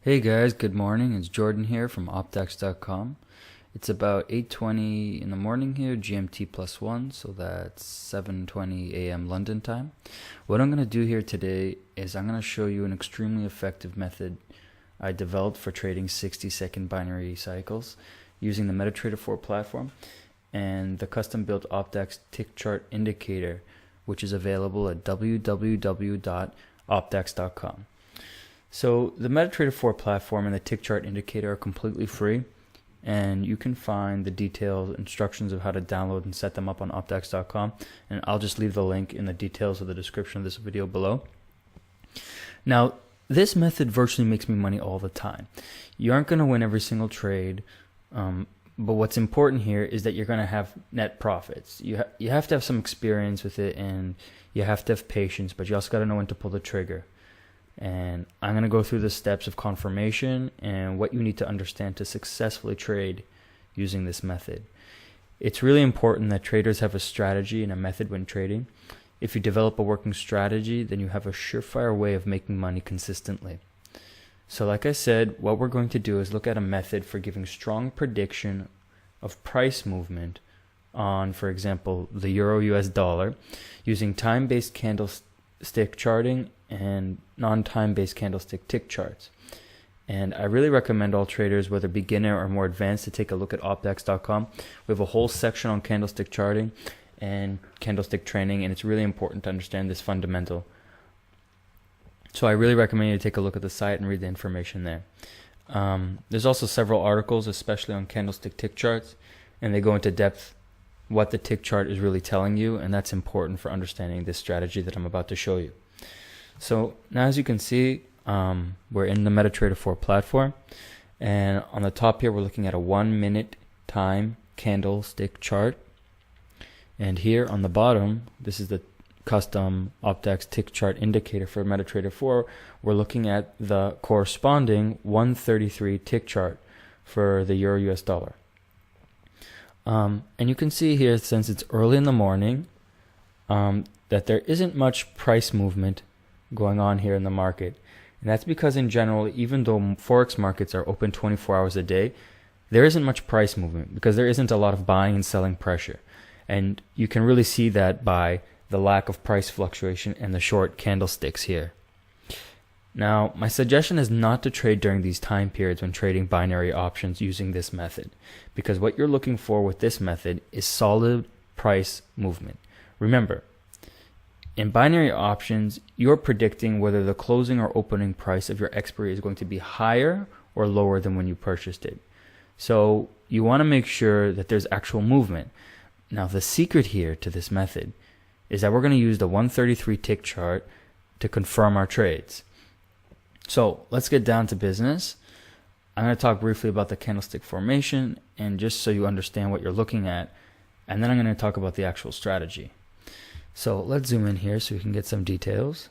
Hey guys, good morning. It's Jordan here from opdex.com. It's about 8:20 in the morning here, GMT +1, so that's 7:20 a.m. London time. What I'm going to do here today is I'm going to show you an extremely effective method I developed for trading 60-second binary cycles using the MetaTrader 4 platform and the custom-built Opdex tick chart indicator, which is available at www.opdex.com. So the MetaTrader 4 platform and the tick chart indicator are completely free, and you can find the detailed instructions of how to download and set them up on opdex.com, and I'll just leave the link in the details of the description of this video below. Now, this method virtually makes me money all the time. You aren't going to win every single trade, but what's important here is that you're going to have net profits. You have to have some experience with it, and you have to have patience, but you also got to know when to pull the trigger. And I'm going to go through the steps of confirmation and what you need to understand to successfully trade using this method. It's really important that traders have a strategy and a method when trading. If you develop a working strategy, then you have a surefire way of making money consistently. So like I said, what we're going to do is look at a method for giving strong prediction of price movement on, for example, the Euro US dollar using time-based candlestick charting and non-time-based candlestick tick charts. And I really recommend all traders, whether beginner or more advanced, to take a look at opdex.com. We have a whole section on candlestick charting and candlestick training, and it's really important to understand this fundamental. So I really recommend you to take a look at the site and read the information there. There's also several articles, especially on candlestick tick charts, and they go into depth what the tick chart is really telling you, and that's important for understanding this strategy that I'm about to show you. So now, as you can see, we're in the MetaTrader 4 platform, and on the top here we're looking at a 1-minute time candlestick chart, and here on the bottom, this is the custom Opdex tick chart indicator for MetaTrader 4. We're looking at the corresponding 133 tick chart for the Euro US dollar. And you can see here, since it's early in the morning, that there isn't much price movement going on here in the market. And that's because in general, even though forex markets are open 24 hours a day, there isn't much price movement because there isn't a lot of buying and selling pressure. And you can really see that by the lack of price fluctuation and the short candlesticks here. Now, my suggestion is not to trade during these time periods when trading binary options using this method, because what you're looking for with this method is solid price movement. Remember, in binary options, you're predicting whether the closing or opening price of your expiry is going to be higher or lower than when you purchased it. So you want to make sure that there's actual movement. Now, the secret here to this method is that we're going to use the 133 tick chart to confirm our trades. So let's get down to business. I'm going to talk briefly about the candlestick formation, and just so you understand what you're looking at, and then I'm going to talk about the actual strategy. So let's zoom in here so we can get some details.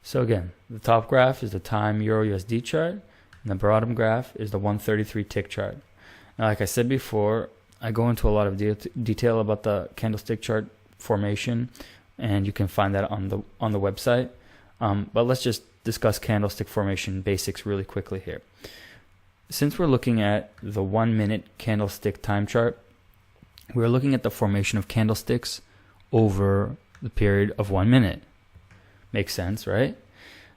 So again, the top graph is the time Euro USD chart, and the bottom graph is the 133 tick chart. Now, like I said before, I go into a lot of detail about the candlestick chart formation, and you can find that on the website. But let's just discuss candlestick formation basics really quickly here. Since we're looking at the 1-minute candlestick time chart, we're looking at the formation of candlesticks over the period of 1 minute. Makes sense, right?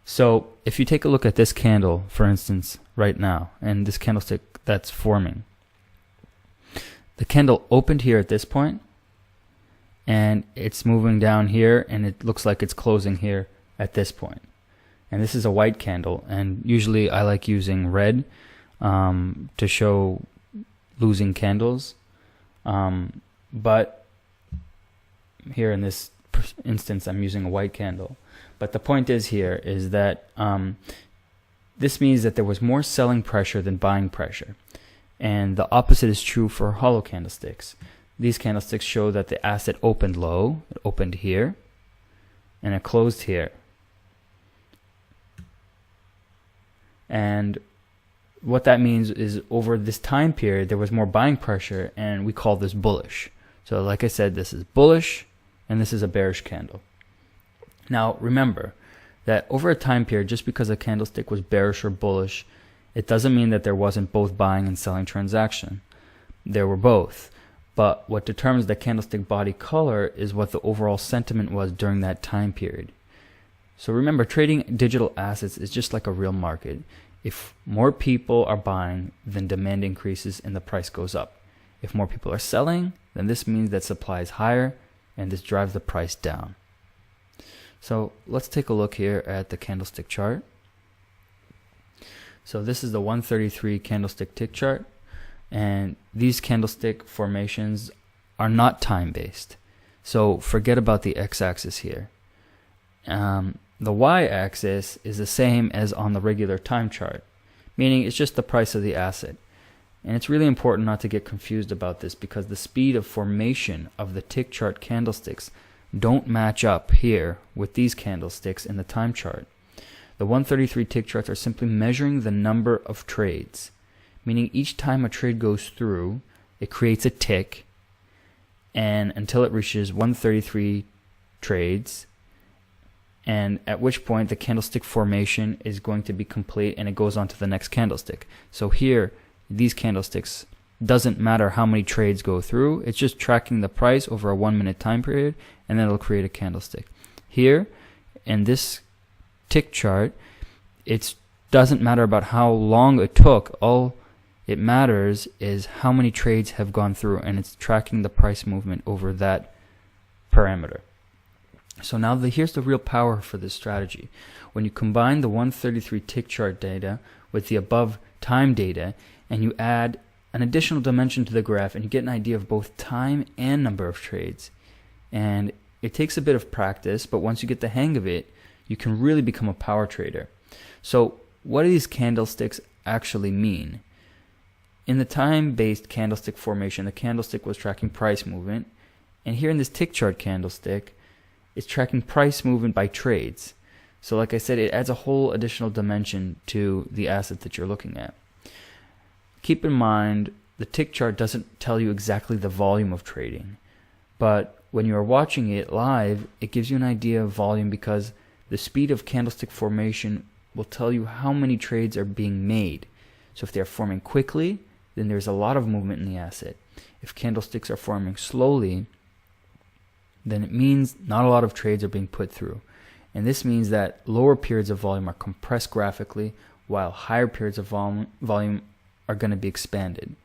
So if you take a look at this candle, for instance, right now, and this candlestick that's forming, the candle opened here at this point, and it's moving down here, and it looks like it's closing here at this point. And this is a white candle, and usually I like using red to show losing candles, but here in this instance I'm using a white candle. But the point is here is that this means that there was more selling pressure than buying pressure, and the opposite is true for hollow candlesticks. These candlesticks show that the asset opened low, it opened here, and it closed here. And what that means is over this time period there was more buying pressure, and we call this bullish. So like I said, this is bullish and this is a bearish candle. Now remember that over a time period, just because a candlestick was bearish or bullish, it doesn't mean that there wasn't both buying and selling transaction. There were both. But what determines the candlestick body color is what the overall sentiment was during that time period. So remember, trading digital assets is just like a real market. If more people are buying, then demand increases and the price goes up. If more people are selling, then this means that supply is higher and this drives the price down. So let's take a look here at the candlestick chart. So this is the 133 candlestick tick chart, and these candlestick formations are not time-based. So forget about the x-axis here. The y-axis is the same as on the regular time chart, meaning it's just the price of the asset. And it's really important not to get confused about this, because the speed of formation of the tick chart candlesticks don't match up here with these candlesticks in the time chart. The 133 tick charts are simply measuring the number of trades, meaning each time a trade goes through, it creates a tick, and until it reaches 133 trades, and at which point the candlestick formation is going to be complete and it goes on to the next candlestick. So here, these candlesticks, doesn't matter how many trades go through, it's just tracking the price over a 1 minute time period, and then it'll create a candlestick. Here, in this tick chart, it doesn't matter about how long it took. All it matters is how many trades have gone through, and it's tracking the price movement over that parameter. So now here's the real power for this strategy. When you combine the 133 tick chart data with the above time data, and you add an additional dimension to the graph, and you get an idea of both time and number of trades. And it takes a bit of practice, but once you get the hang of it, you can really become a power trader. So what do these candlesticks actually mean? In the time-based candlestick formation, the candlestick was tracking price movement, and here in this tick chart candlestick, it's tracking price movement by trades. So like I said, it adds a whole additional dimension to the asset that you're looking at. Keep in mind, the tick chart doesn't tell you exactly the volume of trading, but when you are watching it live, it gives you an idea of volume, because the speed of candlestick formation will tell you how many trades are being made. So if they're forming quickly, then there's a lot of movement in the asset. If candlesticks are forming slowly, then it means not a lot of trades are being put through. And this means that lower periods of volume are compressed graphically, while higher periods of volume are going to be expanded.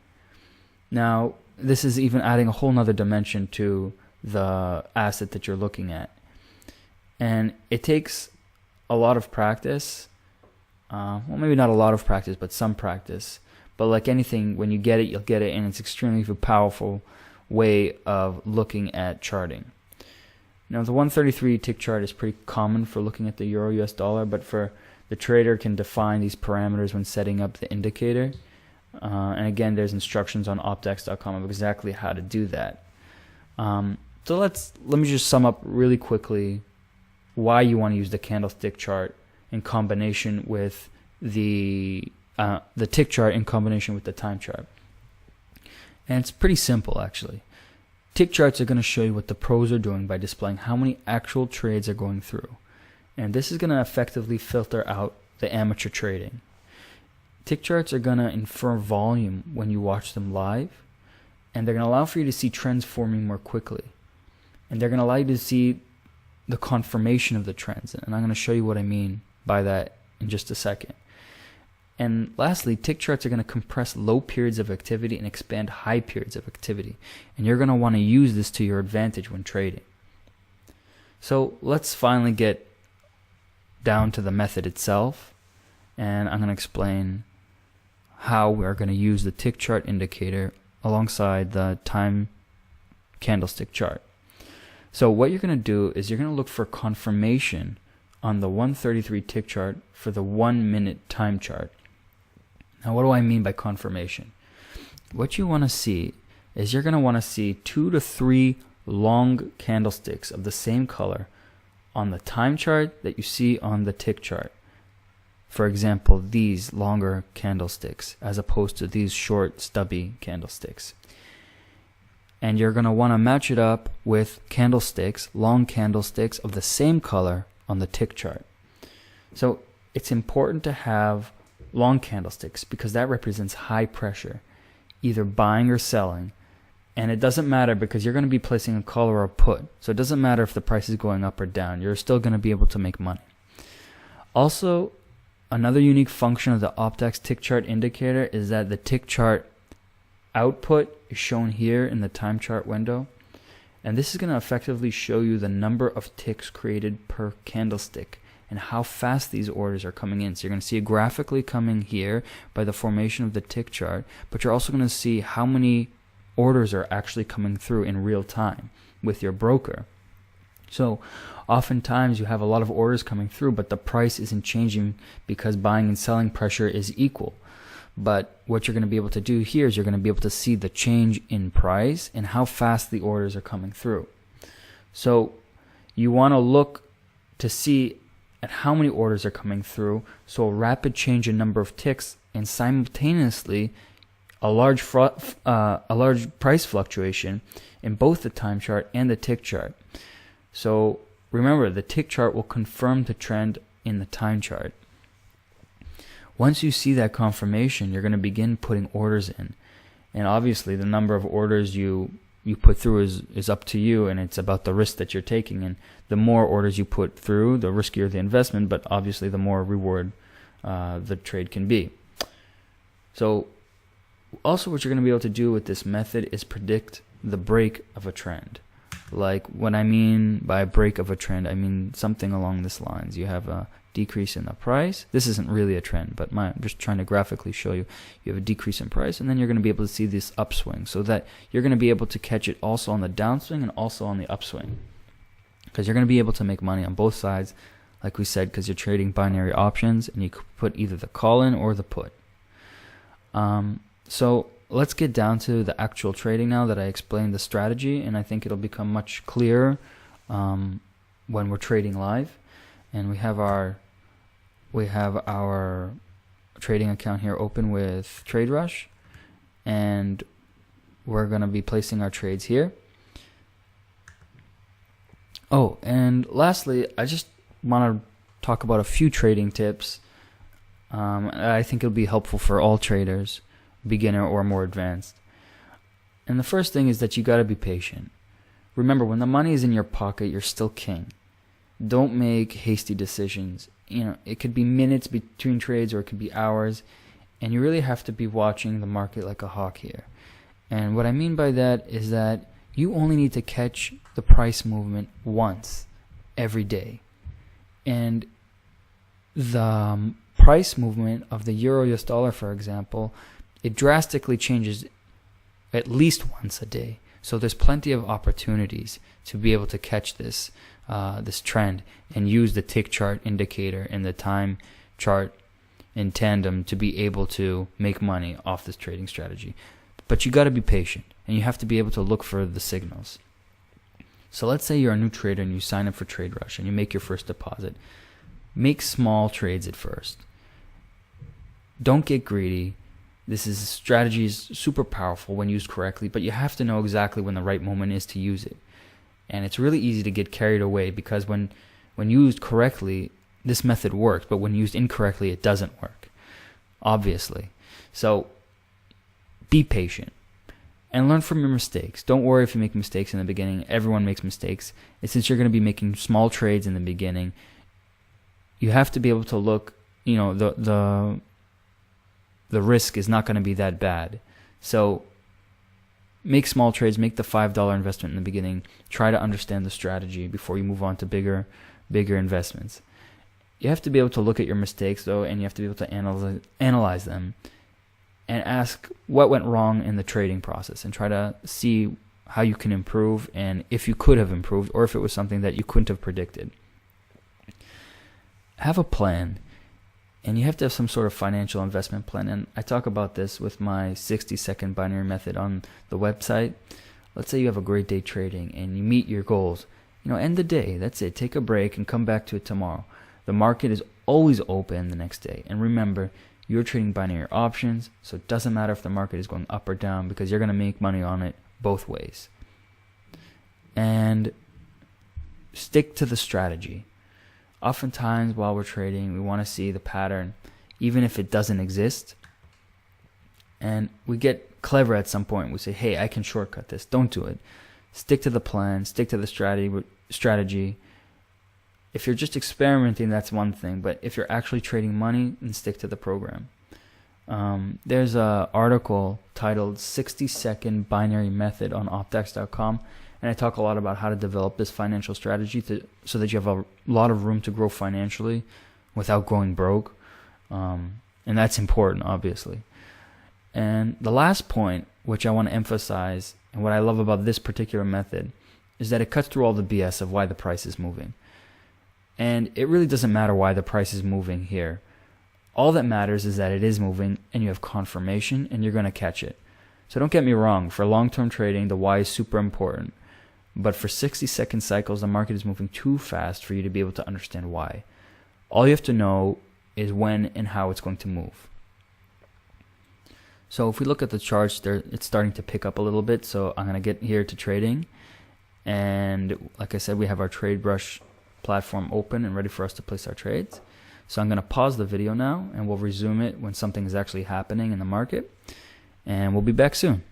Now, this is even adding a whole nother dimension to the asset that you're looking at. And it takes a lot of practice. Well, maybe not a lot of practice, but some practice. But like anything, when you get it, you'll get it, and it's extremely powerful way of looking at charting. Now, the 133 tick chart is pretty common for looking at the Euro US dollar, but for the trader can define these parameters when setting up the indicator. And again, there's instructions on opdex.com of exactly how to do that. So let me just sum up really quickly why you want to use the candlestick chart in combination with the tick chart in combination with the time chart. And it's pretty simple, actually. Tick charts are going to show you what the pros are doing by displaying how many actual trades are going through. And this is going to effectively filter out the amateur trading. Tick charts are going to infer volume when you watch them live, and they're going to allow for you to see trends forming more quickly. And they're going to allow you to see the confirmation of the trends. And I'm going to show you what I mean by that in just a second. And lastly, tick charts are going to compress low periods of activity and expand high periods of activity. And you're going to want to use this to your advantage when trading. So let's finally get down to the method itself. And I'm going to explain how we're going to use the tick chart indicator alongside the time candlestick chart. So what you're going to do is you're going to look for confirmation on the 133 tick chart for the 1 minute time chart. Now, what do I mean by confirmation? What you want to see is you're going to want to see 2 to 3 long candlesticks of the same color on the time chart that you see on the tick chart. For example, these longer candlesticks as opposed to these short, stubby candlesticks. and you're going to want to match it up with candlesticks, long candlesticks of the same color on the tick chart. So it's important to have long candlesticks because that represents high pressure, either buying or selling. And it doesn't matter because you're going to be placing a call or a put. So it doesn't matter if the price is going up or down. You're still going to be able to make money. Also, another unique function of the Optex tick chart indicator is that the tick chart output is shown here in the time chart window, and this is going to effectively show you the number of ticks created per candlestick and how fast these orders are coming in. So you're going to see it graphically coming here by the formation of the tick chart, but you're also going to see how many orders are actually coming through in real time with your broker. So oftentimes you have a lot of orders coming through, but the price isn't changing because buying and selling pressure is equal. But what you're going to be able to do here is you're going to be able to see the change in price and how fast the orders are coming through. So you want to look to see at how many orders are coming through. So a rapid change in number of ticks and simultaneously a large price fluctuation in both the time chart and the tick chart. So remember, the tick chart will confirm the trend in the time chart. Once you see that confirmation, you're going to begin putting orders in. And obviously, the number of orders you put through is up to you, and it's about the risk that you're taking. And the more orders you put through, the riskier the investment, but obviously the more reward the trade can be. So also what you're going to be able to do with this method is predict the break of a trend. Like, what I mean by break of a trend, I mean something along this lines. You have a decrease in the price. This isn't really a trend, but I'm just trying to graphically show you. You have a decrease in price, and then you're going to be able to see this upswing, so that you're going to be able to catch it also on the downswing and also on the upswing, because you're going to be able to make money on both sides, like we said, because you're trading binary options, and you could put either the call in or the put. So let's get down to the actual trading now that I explained the strategy, and I think it'll become much clearer when we're trading live. And we have our trading account here open with TradeRush, and we're going to be placing our trades here. Oh, and lastly, I just want to talk about a few trading tips. I think it'll be helpful for all traders, beginner or more advanced. And the first thing is that you got to be patient. Remember, when the money is in your pocket, you're still king. Don't make hasty decisions. It could be minutes between trades, or it could be hours, and you really have to be watching the market like a hawk here. And what I mean by that is that you only need to catch the price movement once every day. And the price movement of the euro-US dollar, for example, it drastically changes at least once a day. So there's plenty of opportunities to be able to catch this trend and use the tick chart indicator and the time chart in tandem to be able to make money off this trading strategy. But you got to be patient, and you have to be able to look for the signals. So let's say you're a new trader and you sign up for TradeRush and you make your first deposit. Make small trades at first. Don't get greedy. This strategy is super powerful when used correctly, but you have to know exactly when the right moment is to use it. And it's really easy to get carried away because when used correctly, this method works, but when used incorrectly, it doesn't work, obviously. So be patient and learn from your mistakes. Don't worry if you make mistakes in the beginning. Everyone makes mistakes. And since you're going to be making small trades in the beginning, you have to be able to look, the risk is not going to be that bad. So make small trades, make the $5 investment in the beginning. Try to understand the strategy before you move on to bigger investments. You have to be able to look at your mistakes, though, and you have to be able to analyze them and ask what went wrong in the trading process and try to see how you can improve and if you could have improved or if it was something that you couldn't have predicted. Have a plan. And you have to have some sort of financial investment plan. And I talk about this with my 60-second binary method on the website. Let's say you have a great day trading and you meet your goals. End the day. That's it. Take a break and come back to it tomorrow. The market is always open the next day. And remember, you're trading binary options, so it doesn't matter if the market is going up or down because you're going to make money on it both ways. And stick to the strategy. Oftentimes while we're trading, we want to see the pattern, even if it doesn't exist. And we get clever at some point. We say, hey, I can shortcut this. Don't do it. Stick to the plan. Stick to the strategy. If you're just experimenting, that's one thing. But if you're actually trading money, then stick to the program. There's an article titled 60-Second Binary Method on opdex.com. And I talk a lot about how to develop this financial strategy so that you have a lot of room to grow financially without going broke. And that's important, obviously. And the last point, which I want to emphasize, and what I love about this particular method, is that it cuts through all the BS of why the price is moving. And it really doesn't matter why the price is moving here. All that matters is that it is moving and you have confirmation and you're going to catch it. So don't get me wrong, for long-term trading, the why is super important. But for 60-second cycles, the market is moving too fast for you to be able to understand why. All you have to know is when and how it's going to move. So if we look at the charts, it's starting to pick up a little bit. So I'm going to get here to trading. And like I said, we have our trade brush platform open and ready for us to place our trades. So I'm going to pause the video now and we'll resume it when something is actually happening in the market. And we'll be back soon.